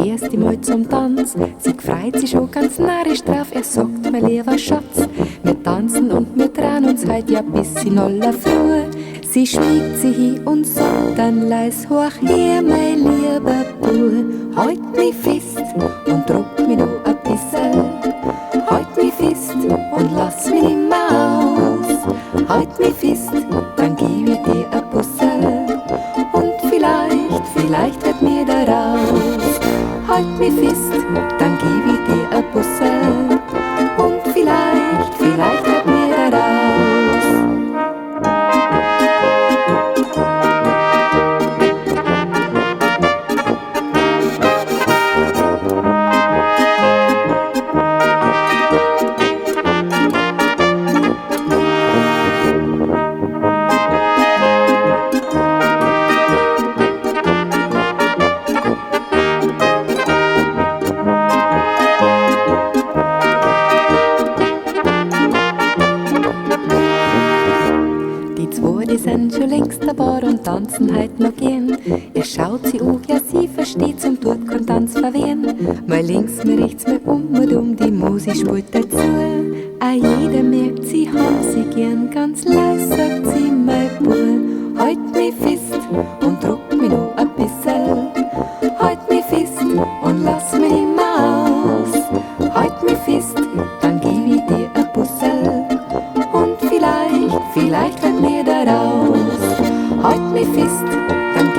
erste Mal zum Tanz. Sie freut sich schon ganz narrisch drauf, er sagt, mein lieber Schatz, wir tanzen und wir drehen uns heut ja bis in aller Früh. Sie schmiegt sich hin und sagt dann leis, hoch her, mein lieber Bub, halt mich fest und druck mich noch ein bisschen. Halt mich fest und lass mich nicht mehr aus. Halt mich fest, dann gib ich dir ein Bussel. Und vielleicht wird mir da raus. Halt mich fest, dann gib ich dir ein Bussel. Und vielleicht wird mir da raus. Sind schon längst dabei und tanzen heut noch gern. Er schaut sie an, ja sie versteht's und tut keinen Tanz verwehren. Mal links, mal rechts, mal und die Musik spielt dazu. Auch jeder merkt, sie haben sie gern, ganz leis sagt sie, mein Bub. Halt mich fest und druck mich noch ein bisschen. Halt mich fest und lass mich nicht mehr aus. Halt mich fest, dann geb ich dir ein Bussel. Und vielleicht wird mir da raus. Halt mich fest, dann